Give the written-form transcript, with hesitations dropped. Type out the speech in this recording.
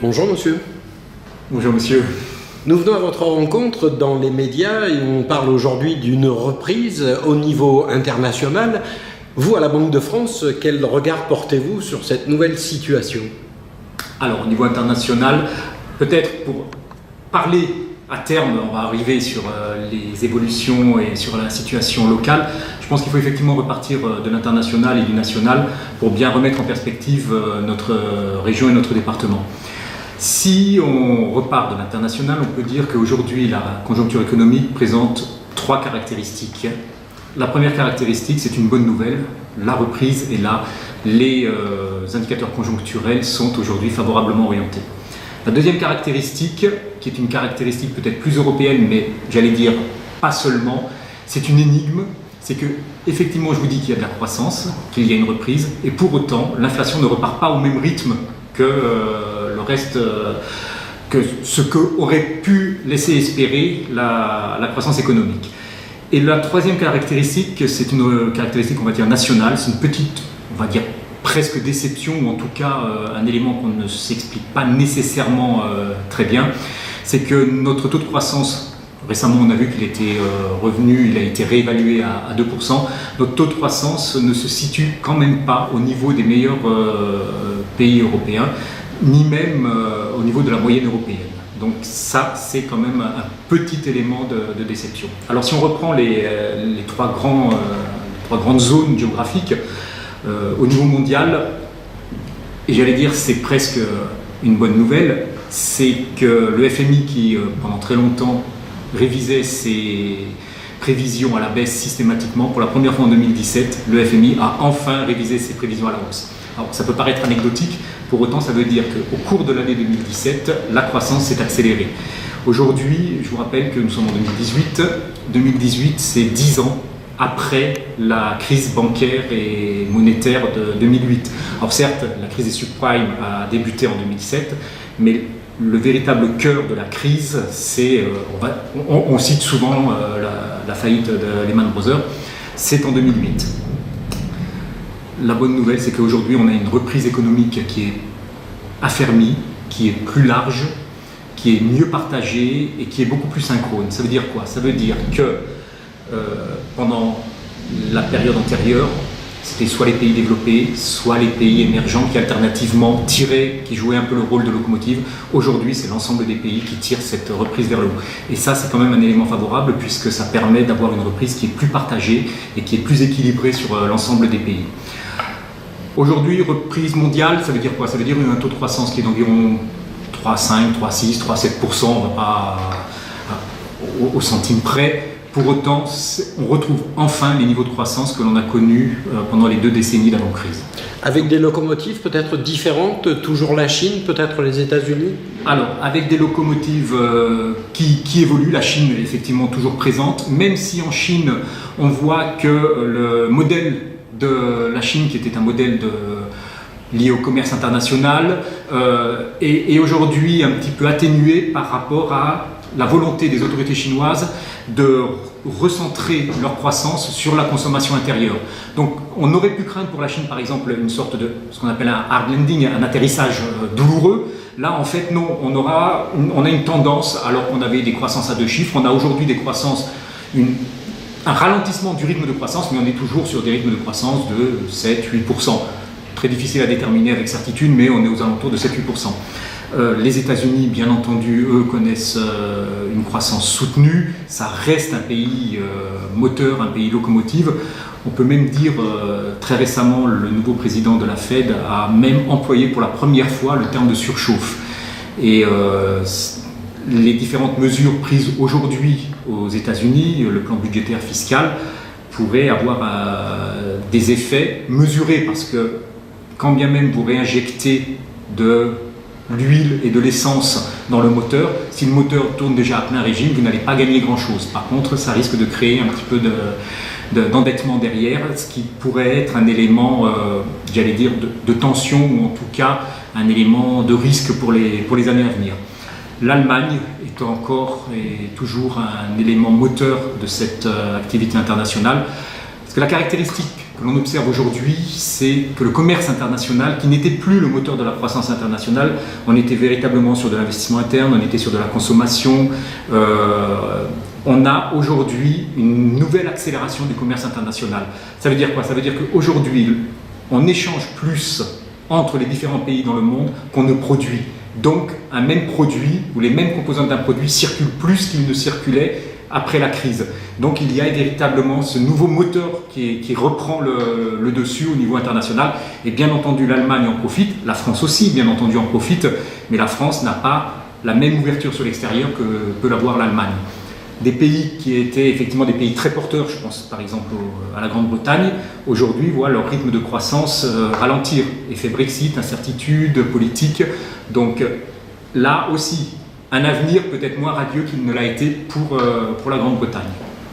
Bonjour monsieur. Bonjour monsieur. Nous venons à votre rencontre dans les médias et on parle aujourd'hui d'une reprise au niveau international. Vous, à la Banque de France, quel regard portez-vous sur cette nouvelle situation? Alors, au niveau international, peut-être pour parler à terme, on va arriver sur les évolutions et sur la situation locale. Je pense qu'il faut effectivement repartir de l'international et du national pour bien remettre en perspective notre région et notre département. Si on repart de l'international, on peut dire qu'aujourd'hui la conjoncture économique présente trois caractéristiques. La première caractéristique, c'est une bonne nouvelle, la reprise est là, les indicateurs conjoncturels sont aujourd'hui favorablement orientés. La deuxième caractéristique, qui est une caractéristique peut-être plus européenne, mais j'allais dire pas seulement, c'est une énigme, c'est que effectivement je vous dis qu'il y a de la croissance, qu'il y a une reprise, et pour autant l'inflation ne repart pas au même rythme que le reste, que ce qu'aurait pu laisser espérer la croissance économique. Et la troisième caractéristique, c'est une caractéristique, on va dire, nationale, c'est une petite, on va dire, presque déception, ou en tout cas un élément qu'on ne s'explique pas nécessairement très bien, c'est que notre taux de croissance, récemment on a vu qu'il était revenu, il a été réévalué à 2%, notre taux de croissance ne se situe quand même pas au niveau des meilleurs pays européens, ni même au niveau de la moyenne européenne. Donc ça, c'est quand même un petit élément de déception. Alors si on reprend les trois grandes zones géographiques, au niveau mondial, et j'allais dire c'est presque une bonne nouvelle, c'est que le FMI qui pendant très longtemps révisait ses prévisions à la baisse systématiquement, pour la première fois en 2017, le FMI a enfin révisé ses prévisions à la hausse. Alors ça peut paraître anecdotique, pour autant ça veut dire qu'au cours de l'année 2017, la croissance s'est accélérée. Aujourd'hui, je vous rappelle que nous sommes en 2018. 2018, c'est 10 ans après la crise bancaire et monétaire de 2008. Alors certes, la crise des subprimes a débuté en 2007, mais le véritable cœur de la crise, c'est, on cite souvent la faillite de Lehman Brothers, c'est en 2008. La bonne nouvelle, c'est qu'aujourd'hui, on a une reprise économique qui est affermie, qui est plus large, qui est mieux partagée et qui est beaucoup plus synchrone. Ça veut dire quoi? Ça veut dire que pendant la période antérieure, c'était soit les pays développés, soit les pays émergents qui alternativement tiraient, qui jouaient un peu le rôle de locomotive. Aujourd'hui, c'est l'ensemble des pays qui tirent cette reprise vers le haut. Et ça, c'est quand même un élément favorable puisque ça permet d'avoir une reprise qui est plus partagée et qui est plus équilibrée sur l'ensemble des pays. Aujourd'hui, reprise mondiale, ça veut dire quoi? Ça veut dire un taux de croissance qui est d'environ 3,5, 3,6, 3,7%, on va pas au centime près. Pour autant, on retrouve enfin les niveaux de croissance que l'on a connus pendant les 2 décennies d'avant-crise. Avec des locomotives peut-être différentes, toujours la Chine, peut-être les États-Unis? Alors, avec des locomotives qui évoluent, la Chine est effectivement toujours présente, même si en Chine, on voit que le modèle de la Chine, qui était un modèle lié au commerce international, est aujourd'hui un petit peu atténué par rapport à la volonté des autorités chinoises de recentrer leur croissance sur la consommation intérieure. Donc on aurait pu craindre pour la Chine par exemple une sorte de ce qu'on appelle un hard landing, un atterrissage douloureux. Là en fait non, on a une tendance, alors qu'on avait des croissances à 2 chiffres, on a aujourd'hui des croissances, un ralentissement du rythme de croissance, mais on est toujours sur des rythmes de croissance de 7-8%. Très difficile à déterminer avec certitude, mais on est aux alentours de 7-8%. Les États-Unis, bien entendu, eux connaissent une croissance soutenue. Ça reste un pays moteur, un pays locomotive. On peut même dire, très récemment, le nouveau président de la Fed a même employé pour la première fois le terme de surchauffe. Et les différentes mesures prises aujourd'hui aux États-Unis, le plan budgétaire fiscal, pourrait avoir des effets mesurés parce que quand bien même vous réinjectez de l'huile et de l'essence dans le moteur, si le moteur tourne déjà à plein régime, vous n'allez pas gagner grand-chose. Par contre, ça risque de créer un petit peu d'endettement derrière, ce qui pourrait être un élément, j'allais dire, de tension ou en tout cas un élément de risque pour les années à venir. l'Allemagne est encore et toujours un élément moteur de cette activité internationale. Parce que la caractéristique que l'on observe aujourd'hui, c'est que le commerce international, qui n'était plus le moteur de la croissance internationale, on était véritablement sur de l'investissement interne, on était sur de la consommation. On a aujourd'hui une nouvelle accélération du commerce international. Ça veut dire quoi? Ça veut dire qu'aujourd'hui, on échange plus entre les différents pays dans le monde qu'on ne produit. Donc, un même produit ou les mêmes composantes d'un produit circulent plus qu'ils ne circulaient après la crise. Donc, il y a véritablement ce nouveau moteur qui reprend le dessus au niveau international. Et bien entendu, l'Allemagne en profite, la France aussi, bien entendu, en profite, mais la France n'a pas la même ouverture sur l'extérieur que peut l'avoir l'Allemagne. Des pays qui étaient effectivement des pays très porteurs, je pense par exemple à la Grande-Bretagne, aujourd'hui voient leur rythme de croissance ralentir. Effet Brexit, incertitude politique. Donc là aussi, un avenir peut-être moins radieux qu'il ne l'a été pour la Grande-Bretagne.